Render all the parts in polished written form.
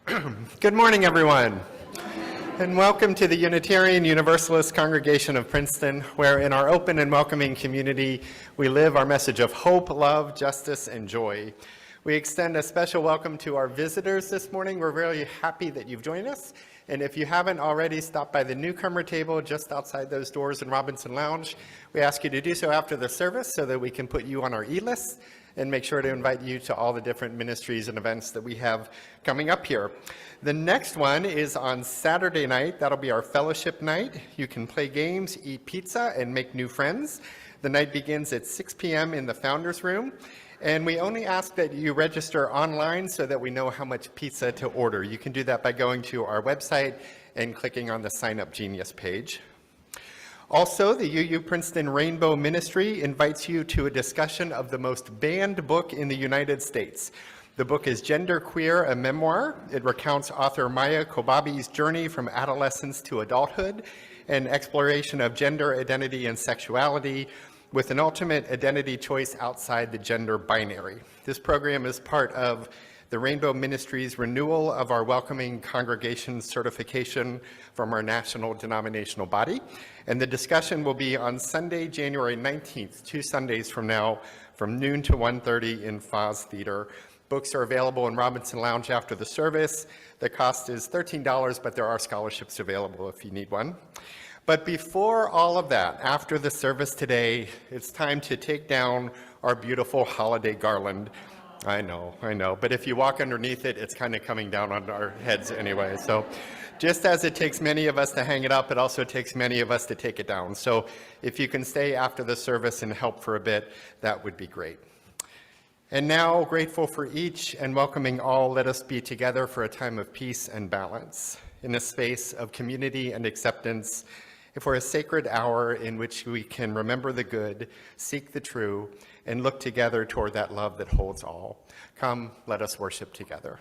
Good morning, everyone, and welcome to the Unitarian Universalist Congregation of Princeton, where in our open and welcoming community, we live our message of hope, love, justice, and joy. We extend a special welcome to our visitors this morning. We're really happy that you've joined us, and if you haven't already, stop by the newcomer table just outside those doors in Robinson Lounge. We ask you to do so after the service so that we can put you on our e-list and make sure to invite you to all the different ministries and events that we have coming up here. The next one is on Saturday night. That'll be our fellowship night. You can play games, eat pizza, and make new friends. The night begins at 6 p.m. in the Founders Room. And we only ask that you register online so that we know how much pizza to order. You can do that by going to our website and clicking on the Sign Up Genius page. Also, the UU Princeton Rainbow Ministry invites you to a discussion of the most banned book in the United States. The book is Gender Queer, a Memoir. It recounts author Maya Kobabe's journey from adolescence to adulthood, an exploration of gender identity and sexuality, with an ultimate identity choice outside the gender binary. This program is part of the Rainbow Ministry's renewal of our welcoming congregation certification from our national denominational body. And the discussion will be on Sunday, January 19th, 2 Sundays from now, from noon to 1:30 in Foz Theater. Books are available in Robinson Lounge after the service. The cost is $13, but there are scholarships available if you need one. But before all of that, after the service today, it's time to take down our beautiful holiday garland. I know, but if you walk underneath it, it's kind of coming down on our heads anyway. So just as it takes many of us to hang it up, it also takes many of us to take it down. So if you can stay after the service and help for a bit, that would be great. And now, grateful for each and welcoming all, let us be together for a time of peace and balance, in a space of community and acceptance, for a sacred hour in which we can remember the good, seek the true, and look together toward that love that holds all. Come, let us worship together.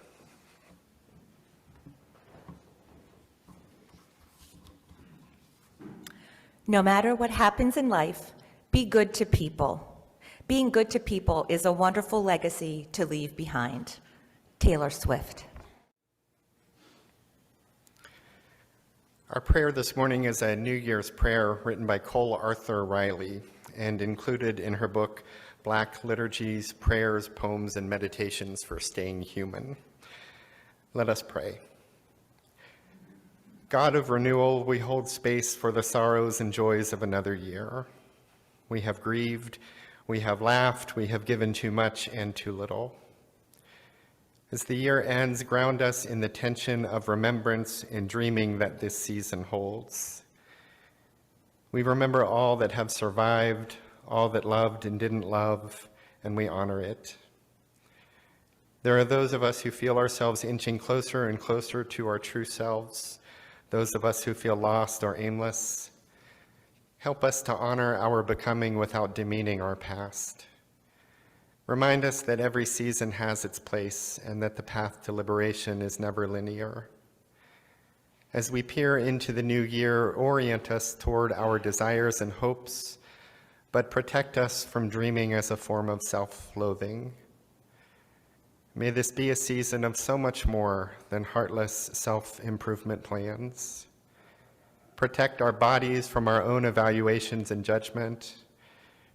No matter what happens in life, be good to people. Being good to people is a wonderful legacy to leave behind. Taylor Swift. Our prayer this morning is a New Year's prayer written by Cole Arthur Riley and included in her book, Black Liturgies, Prayers, Poems, and Meditations for Staying Human. Let us pray. God of renewal, we hold space for the sorrows and joys of another year. We have grieved, we have laughed, we have given too much and too little. As the year ends, ground us in the tension of remembrance and dreaming that this season holds. We remember all that have survived, all that loved and didn't love, and we honor it. There are those of us who feel ourselves inching closer and closer to our true selves, those of us who feel lost or aimless. Help us to honor our becoming without demeaning our past. Remind us that every season has its place and that the path to liberation is never linear. As we peer into the new year, orient us toward our desires and hopes, but protect us from dreaming as a form of self-loathing. May this be a season of so much more than heartless self-improvement plans. Protect our bodies from our own evaluations and judgment.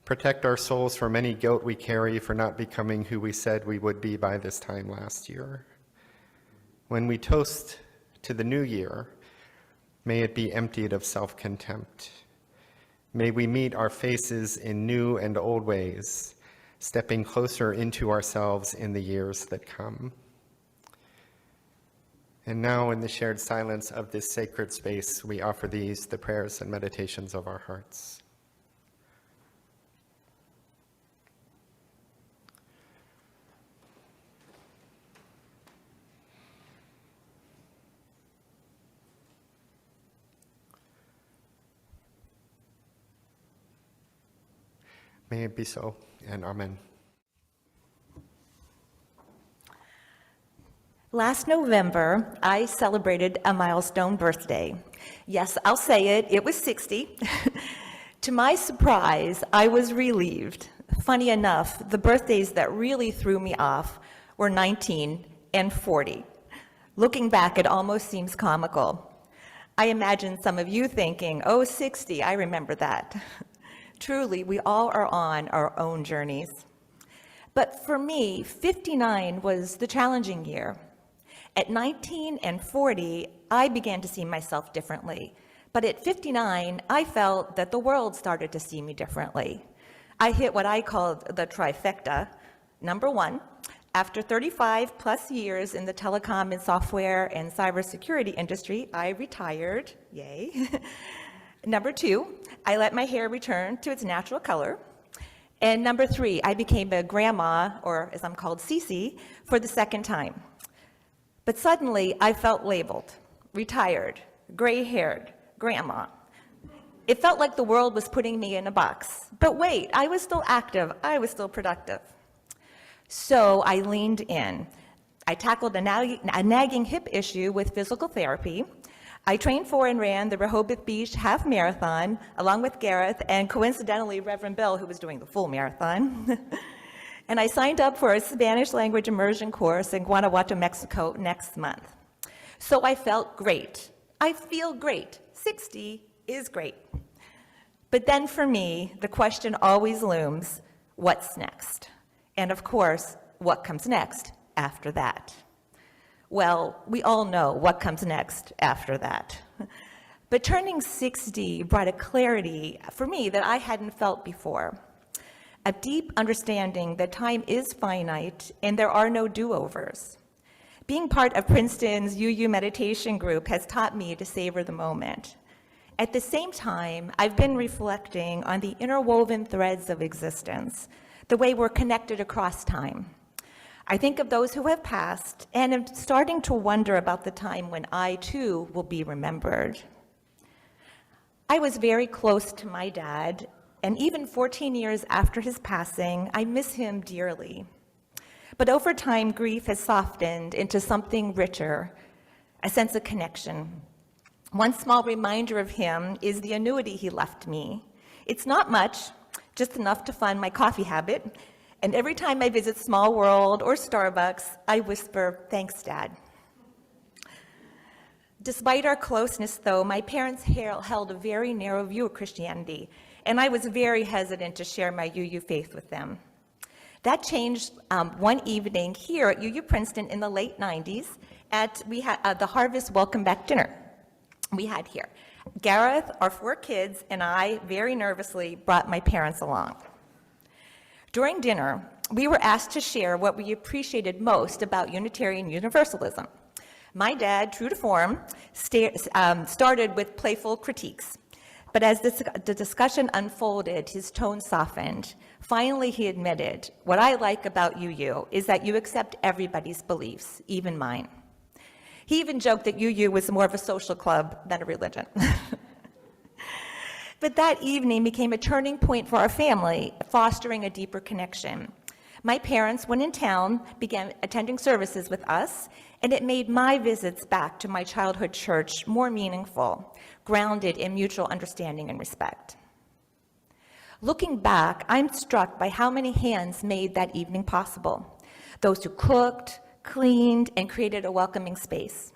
Protect our souls from any guilt we carry for not becoming who we said we would be by this time last year. When we toast to the new year, may it be emptied of self-contempt. May we meet our faces in new and old ways, stepping closer into ourselves in the years that come. And now, in the shared silence of this sacred space, we offer these, the prayers and meditations of our hearts. May it be so, and amen. Last November, I celebrated a milestone birthday. Yes, I'll say it, it was 60. To my surprise, I was relieved. Funny enough, the birthdays that really threw me off were 19 and 40. Looking back, it almost seems comical. I imagine some of you thinking, oh, 60, I remember that. Truly, we all are on our own journeys. But for me, 59 was the challenging year. At 19 and 40, I began to see myself differently. But at 59, I felt that the world started to see me differently. I hit what I called the trifecta. Number one, after 35 plus years in the telecom and software and cybersecurity industry, I retired, yay. Number two, I let my hair return to its natural color. And number three, I became a grandma, or as I'm called, Cece, for the second time. But suddenly, I felt labeled, retired, gray-haired, grandma. It felt like the world was putting me in a box. But wait, I was still active, I was still productive. So I leaned in. I tackled a nagging hip issue with physical therapy. I trained for and ran the Rehoboth Beach Half Marathon, along with Gareth and coincidentally Reverend Bill, who was doing the full marathon. And I signed up for a Spanish language immersion course in Guanajuato, Mexico next month. So I felt great. I feel great. 60 is great. But then for me, the question always looms, what's next? And of course, what comes next after that? Well, we all know what comes next after that. But turning 60 brought a clarity for me that I hadn't felt before. A deep understanding that time is finite and there are no do-overs. Being part of Princeton's UU meditation group has taught me to savor the moment. At the same time, I've been reflecting on the interwoven threads of existence, the way we're connected across time. I think of those who have passed, and am starting to wonder about the time when I, too, will be remembered. I was very close to my dad, and even 14 years after his passing, I miss him dearly. But over time, grief has softened into something richer, a sense of connection. One small reminder of him is the annuity he left me. It's not much, just enough to fund my coffee habit. And every time I visit Small World or Starbucks, I whisper, "Thanks, Dad." Despite our closeness, though, my parents held a very narrow view of Christianity, and I was very hesitant to share my UU faith with them. That changed one evening here at UU Princeton in the late 90s. We had the Harvest Welcome Back dinner we had here. Gareth, our 4 kids, and I very nervously brought my parents along. During dinner, we were asked to share what we appreciated most about Unitarian Universalism. My dad, true to form, started with playful critiques. But as the discussion unfolded, his tone softened. Finally, he admitted, "What I like about UU is that you accept everybody's beliefs, even mine." He even joked that UU was more of a social club than a religion. But that evening became a turning point for our family, fostering a deeper connection. My parents, when in town, began attending services with us, and it made my visits back to my childhood church more meaningful, grounded in mutual understanding and respect. Looking back, I'm struck by how many hands made that evening possible. Those who cooked, cleaned, and created a welcoming space.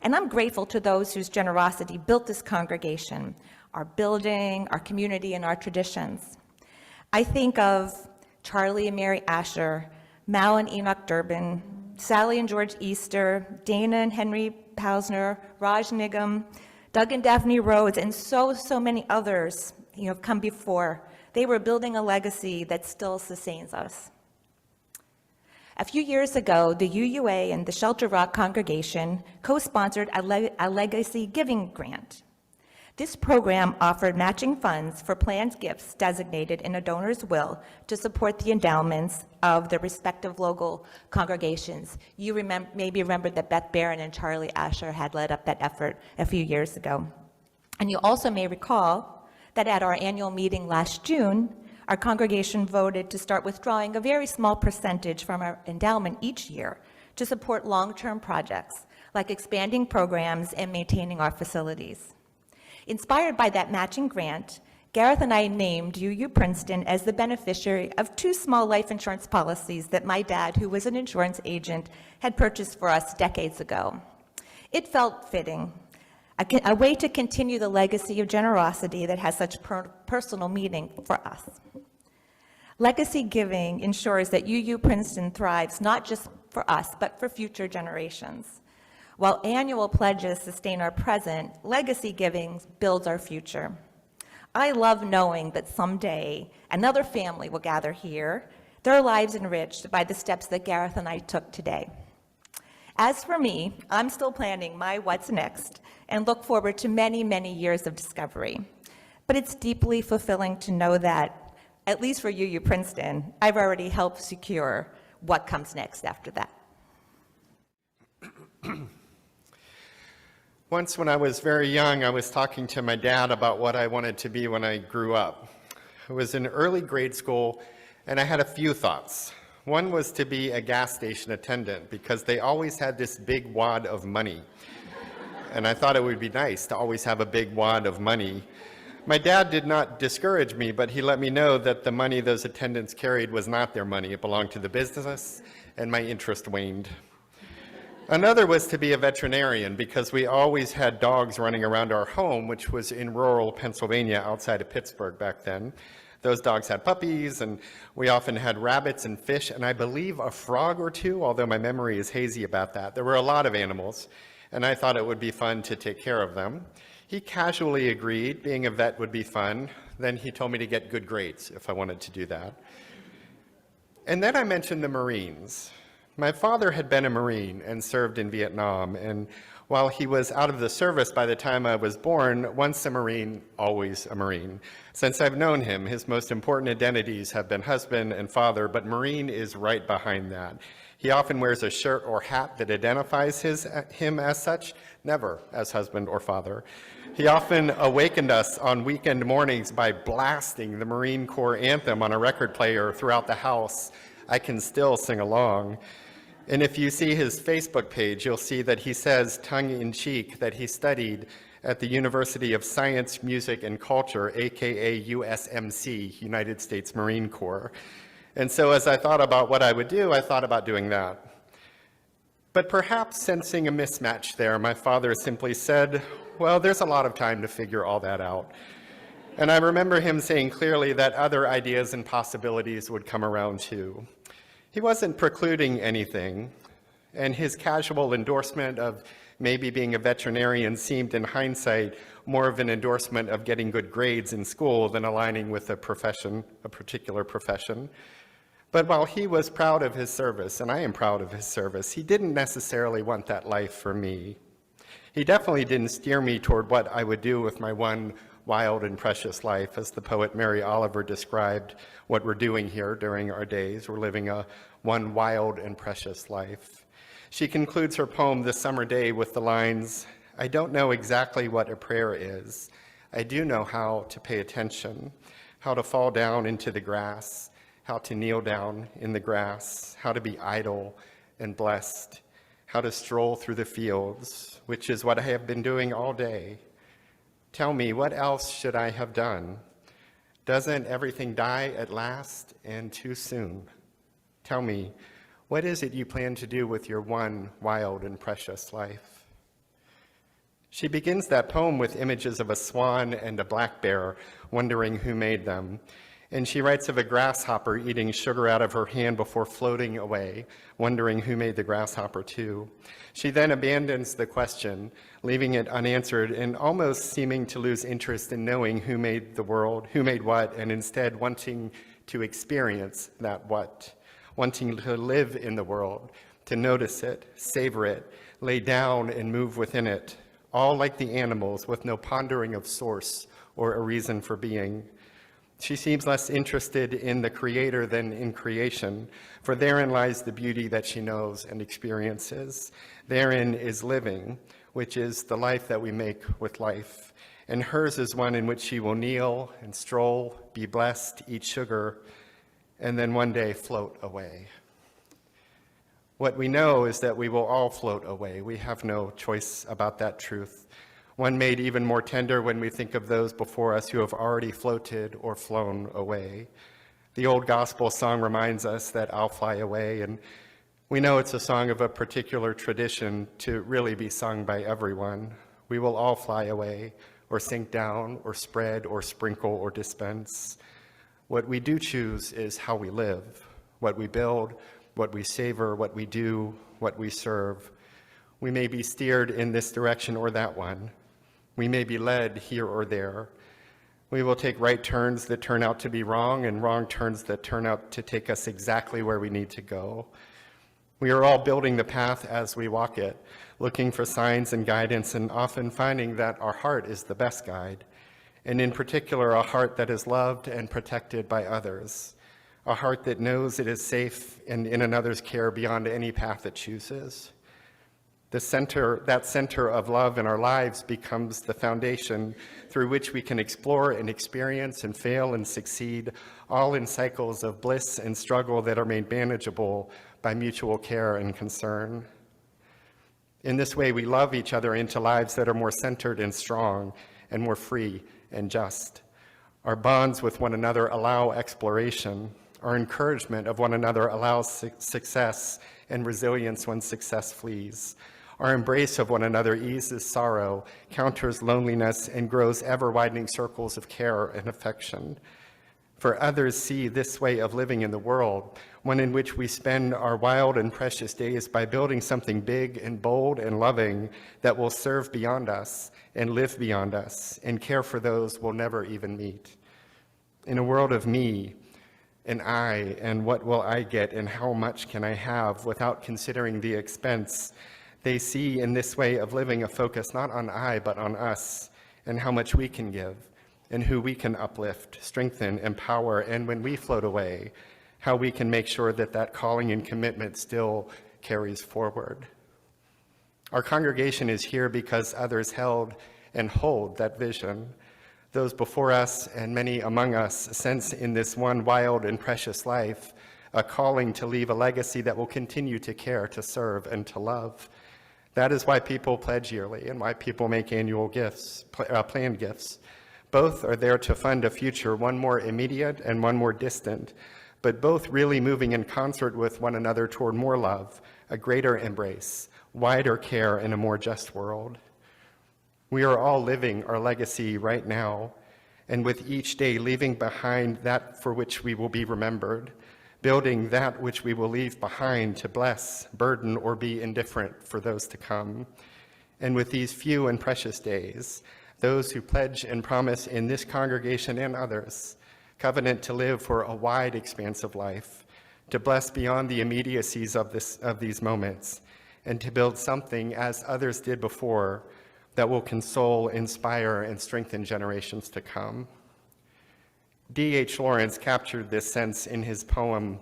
And I'm grateful to those whose generosity built this congregation, our building, our community, and our traditions. I think of Charlie and Mary Asher, Mal and Enoch Durbin, Sally and George Easter, Dana and Henry Pausner, Raj Nigam, Doug and Daphne Rhodes, and so many others have come before. They were building a legacy that still sustains us. A few years ago, the UUA and the Shelter Rock congregation co-sponsored a legacy giving grant. This program offered matching funds for planned gifts designated in a donor's will to support the endowments of the respective local congregations. You maybe remember that Beth Barron and Charlie Asher had led up that effort a few years ago. And you also may recall that at our annual meeting last June, our congregation voted to start withdrawing a very small percentage from our endowment each year to support long-term projects like expanding programs and maintaining our facilities. Inspired by that matching grant, Gareth and I named UU Princeton as the beneficiary of 2 small life insurance policies that my dad, who was an insurance agent, had purchased for us decades ago. It felt fitting, a way to continue the legacy of generosity that has such personal meaning for us. Legacy giving ensures that UU Princeton thrives not just for us, but for future generations. While annual pledges sustain our present, legacy giving builds our future. I love knowing that someday another family will gather here, their lives enriched by the steps that Gareth and I took today. As for me, I'm still planning my what's next and look forward to many, many years of discovery. But it's deeply fulfilling to know that, at least for UU Princeton, I've already helped secure what comes next after that. Once when I was very young, I was talking to my dad about what I wanted to be when I grew up. I was in early grade school, and I had a few thoughts. One was to be a gas station attendant because they always had this big wad of money. And I thought it would be nice to always have a big wad of money. My dad did not discourage me, but he let me know that the money those attendants carried was not their money. It belonged to the business, and my interest waned. Another was to be a veterinarian because we always had dogs running around our home, which was in rural Pennsylvania outside of Pittsburgh back then. Those dogs had puppies, and we often had rabbits and fish, and I believe a frog or two, although my memory is hazy about that. There were a lot of animals, and I thought it would be fun to take care of them. He casually agreed, being a vet would be fun. Then he told me to get good grades if I wanted to do that. And then I mentioned the Marines. My father had been a Marine and served in Vietnam, and while he was out of the service by the time I was born, once a Marine, always a Marine. Since I've known him, his most important identities have been husband and father, but Marine is right behind that. He often wears a shirt or hat that identifies him as such, never as husband or father. He often awakened us on weekend mornings by blasting the Marine Corps anthem on a record player throughout the house. I can still sing along. And if you see his Facebook page, you'll see that he says, tongue-in-cheek, that he studied at the University of Science, Music, and Culture, aka USMC, United States Marine Corps. And so as I thought about what I would do, I thought about doing that. But perhaps sensing a mismatch there, my father simply said, well, there's a lot of time to figure all that out. And I remember him saying clearly that other ideas and possibilities would come around too. He wasn't precluding anything, and his casual endorsement of maybe being a veterinarian seemed, in hindsight, more of an endorsement of getting good grades in school than aligning with a profession, a particular profession. But while he was proud of his service, and I am proud of his service, he didn't necessarily want that life for me. He definitely didn't steer me toward what I would do with my one wild and precious life, as the poet Mary Oliver described what we're doing here during our days. We're living a one wild and precious life. She concludes her poem, This Summer Day, with the lines, I don't know exactly what a prayer is. I do know how to pay attention, how to fall down into the grass, how to kneel down in the grass, how to be idle and blessed, how to stroll through the fields, which is what I have been doing all day. Tell me, what else should I have done? Doesn't everything die at last and too soon? Tell me, what is it you plan to do with your one wild and precious life? She begins that poem with images of a swan and a black bear, wondering who made them. And she writes of a grasshopper eating sugar out of her hand before floating away, wondering who made the grasshopper too. She then abandons the question, leaving it unanswered and almost seeming to lose interest in knowing who made the world, who made what, and instead wanting to experience that what, wanting to live in the world, to notice it, savor it, lay down and move within it, all like the animals with no pondering of source or a reason for being. She seems less interested in the creator than in creation, for therein lies the beauty that she knows and experiences. Therein is living, which is the life that we make with life. And hers is one in which she will kneel and stroll, be blessed, eat sugar, and then one day float away. What we know is that we will all float away. We have no choice about that truth. One made even more tender when we think of those before us who have already floated or flown away. The old gospel song reminds us that I'll fly away, and We know it's a song of a particular tradition to really be sung by everyone. We will all fly away, or sink down, or spread, or sprinkle, or dispense. What we do choose is how we live, what we build, what we savor, what we do, what we serve. We may be steered in this direction or that one. We may be led here or there. We will take right turns that turn out to be wrong and wrong turns that turn out to take us exactly where we need to go. We are all building the path as we walk it, looking for signs and guidance and often finding that our heart is the best guide, and in particular, a heart that is loved and protected by others, a heart that knows it is safe and in another's care beyond any path it chooses. That center of love in our lives becomes the foundation through which we can explore and experience and fail and succeed, all in cycles of bliss and struggle that are made manageable by mutual care and concern. In this way, we love each other into lives that are more centered and strong and more free and just. Our bonds with one another allow exploration. Our encouragement of one another allows success and resilience when success flees. Our embrace of one another eases sorrow, counters loneliness, and grows ever-widening circles of care and affection. For others see this way of living in the world, one in which we spend our wild and precious days by building something big and bold and loving that will serve beyond us and live beyond us and care for those we'll never even meet. In a world of me and I and what will I get and how much can I have without considering the expense, they see in this way of living a focus not on I, but on us and how much we can give and who we can uplift, strengthen, empower, and when we float away, how we can make sure that that calling and commitment still carries forward. Our congregation is here because others held and hold that vision. Those before us and many among us sense in this one wild and precious life a calling to leave a legacy that will continue to care, to serve, and to love. That is why people pledge yearly and why people make annual gifts, planned gifts. Both are there to fund a future, one more immediate and one more distant, but both really moving in concert with one another toward more love, a greater embrace, wider care, and a more just world. We are all living our legacy right now, and with each day leaving behind that for which we will be remembered, building that which we will leave behind to bless, burden, or be indifferent for those to come. And with these few and precious days, those who pledge and promise in this congregation and others, covenant to live for a wide expanse of life, to bless beyond the immediacies of these moments, and to build something, as others did before, that will console, inspire, and strengthen generations to come. D.H. Lawrence captured this sense in his poem,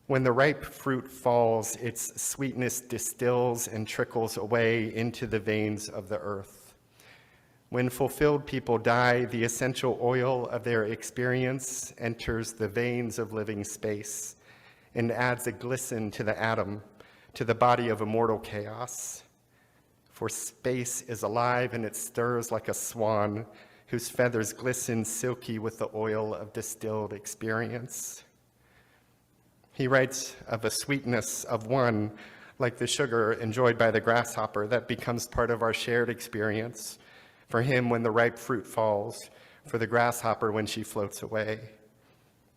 "When the ripe fruit falls, its sweetness distills and trickles away into the veins of the earth. When fulfilled people die, the essential oil of their experience enters the veins of living space and adds a glisten to the atom, to the body of immortal chaos. For space is alive and it stirs like a swan whose feathers glisten silky with the oil of distilled experience." He writes of a sweetness of one like the sugar enjoyed by the grasshopper that becomes part of our shared experience, for him when the ripe fruit falls, for the grasshopper when she floats away.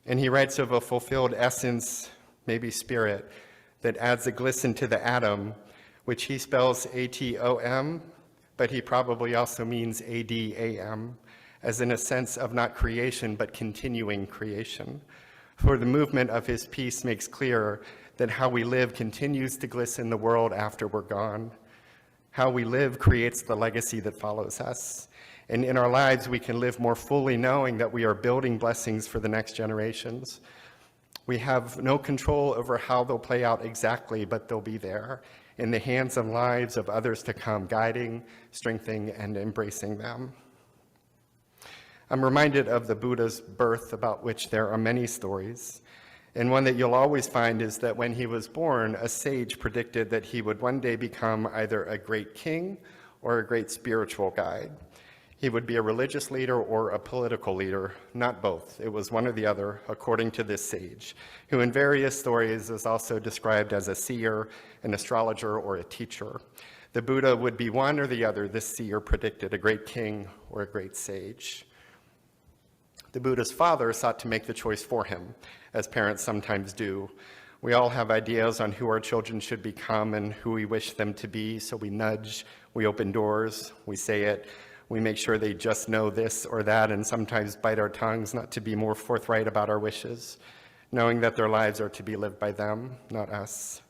And he writes of a fulfilled essence, maybe spirit, that adds a glisten to the atom, which he spells atom, but he probably also means ADAM, as in a sense of not creation, but continuing creation. For the movement of his piece makes clear that how we live continues to glisten the world after we're gone. How we live creates the legacy that follows us. And in our lives, we can live more fully knowing that we are building blessings for the next generations. We have no control over how they'll play out exactly, but they'll be there in the hands and lives of others to come, guiding, strengthening, and embracing them. I'm reminded of the Buddha's birth, about which there are many stories. And one that you'll always find is that when he was born, a sage predicted that he would one day become either a great king or a great spiritual guide. He would be a religious leader or a political leader, not both. It was one or the other, according to this sage, who in various stories is also described as a seer, an astrologer, or a teacher. The Buddha would be one or the other, this seer predicted, a great king or a great sage. The Buddha's father sought to make the choice for him, as parents sometimes do. We all have ideas on who our children should become and who we wish them to be, so we nudge, we open doors, we say it, we make sure they just know this or that, and sometimes bite our tongues not to be more forthright about our wishes, knowing that their lives are to be lived by them, not us.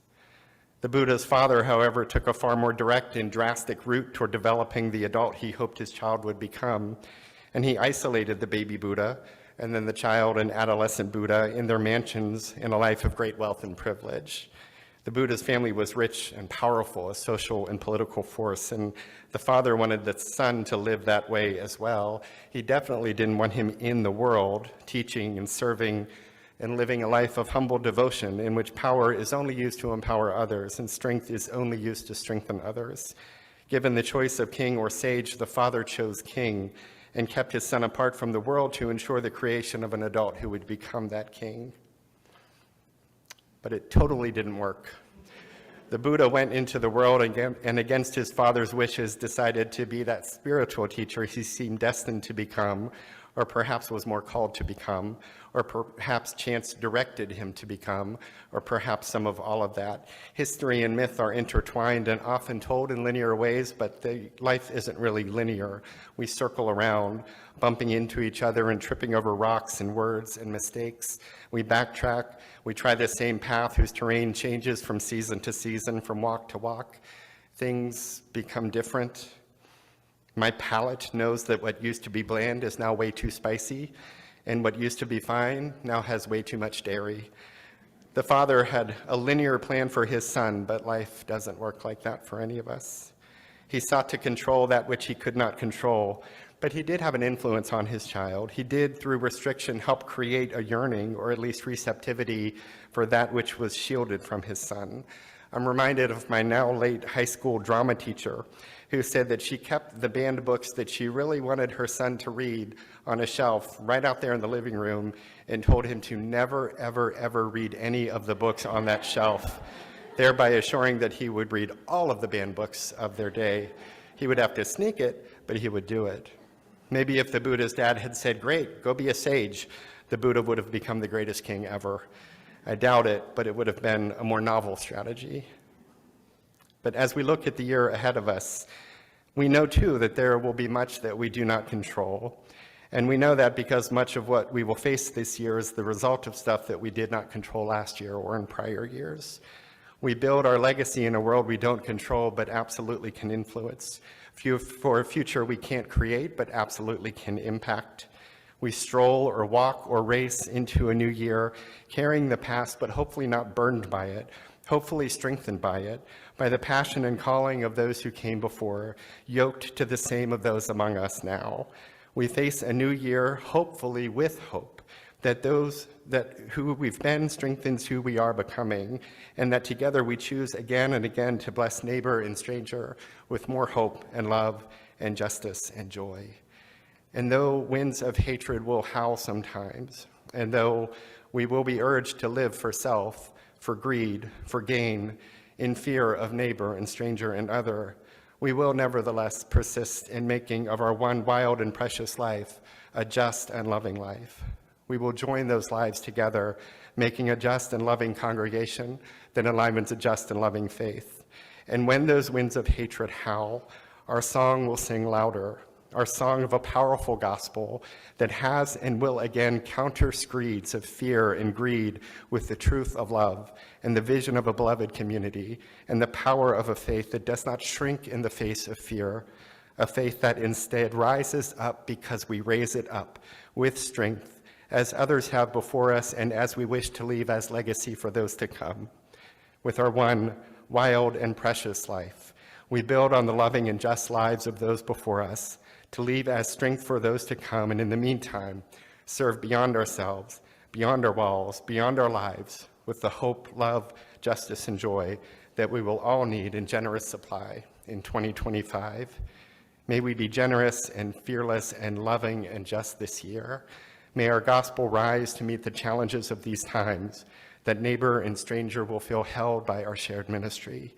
The Buddha's father, however, took a far more direct and drastic route toward developing the adult he hoped his child would become, and he isolated the baby Buddha and then the child and adolescent Buddha in their mansions in a life of great wealth and privilege. The Buddha's family was rich and powerful, a social and political force, and the father wanted the son to live that way as well. He definitely didn't want him in the world, teaching and serving and living a life of humble devotion in which power is only used to empower others and strength is only used to strengthen others. Given the choice of king or sage, the father chose king and kept his son apart from the world to ensure the creation of an adult who would become that king. But it totally didn't work. The Buddha went into the world and against his father's wishes decided to be that spiritual teacher he seemed destined to become, or perhaps was more called to become, or perhaps chance directed him to become, or perhaps some of all of that. History and myth are intertwined and often told in linear ways, but life isn't really linear. We circle around, bumping into each other and tripping over rocks and words and mistakes. We backtrack. We try the same path whose terrain changes from season to season, from walk to walk. Things become different. My palate knows that what used to be bland is now way too spicy, and what used to be fine now has way too much dairy. The father had a linear plan for his son, but life doesn't work like that for any of us. He sought to control that which he could not control, but he did have an influence on his child. He did, through restriction, help create a yearning, or at least receptivity, for that which was shielded from his son. I'm reminded of my now late high school drama teacher, who said that she kept the banned books that she really wanted her son to read on a shelf right out there in the living room and told him to never, ever, ever read any of the books on that shelf, thereby assuring that he would read all of the banned books of their day. He would have to sneak it, but he would do it. Maybe if the Buddha's dad had said, "Great, go be a sage," the Buddha would have become the greatest king ever. I doubt it, but it would have been a more novel strategy. But as we look at the year ahead of us, we know too that there will be much that we do not control. And we know that because much of what we will face this year is the result of stuff that we did not control last year or in prior years. We build our legacy in a world we don't control but absolutely can influence. For a future we can't create but absolutely can impact. We stroll or walk or race into a new year, carrying the past but hopefully not burned by it, hopefully strengthened by it, by the passion and calling of those who came before, yoked to the same of those among us now. We face a new year, hopefully with hope, that who we've been strengthens who we are becoming, and that together we choose again and again to bless neighbor and stranger with more hope and love and justice and joy. And though winds of hatred will howl sometimes, and though we will be urged to live for self, for greed, for gain, in fear of neighbor and stranger and other, we will nevertheless persist in making of our one wild and precious life a just and loving life. We will join those lives together, making a just and loving congregation that enlivens a just and loving faith. And when those winds of hatred howl, our song will sing louder, our song of a powerful gospel that has and will again counter screeds of fear and greed with the truth of love and the vision of a beloved community and the power of a faith that does not shrink in the face of fear, a faith that instead rises up because we raise it up with strength as others have before us and as we wish to leave as legacy for those to come. With our one wild and precious life, we build on the loving and just lives of those before us to leave as strength for those to come, and in the meantime, serve beyond ourselves, beyond our walls, beyond our lives, with the hope, love, justice, and joy that we will all need in generous supply in 2025. May we be generous and fearless and loving and just this year. May our gospel rise to meet the challenges of these times, that neighbor and stranger will feel held by our shared ministry.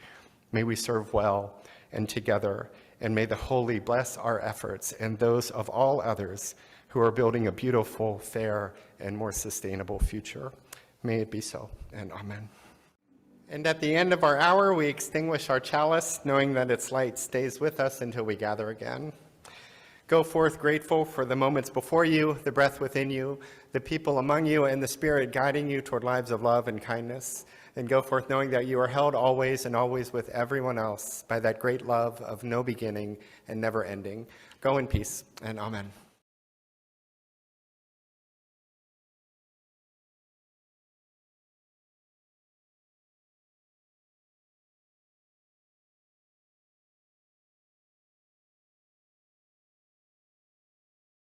May we serve well and together, and may the Holy bless our efforts and those of all others who are building a beautiful, fair, and more sustainable future. May it be so, and amen. And at the end of our hour, we extinguish our chalice, knowing that its light stays with us until we gather again. Go forth grateful for the moments before you, the breath within you, the people among you, and the Spirit guiding you toward lives of love and kindness. And go forth knowing that you are held always and always with everyone else by that great love of no beginning and never ending. Go in peace, and amen.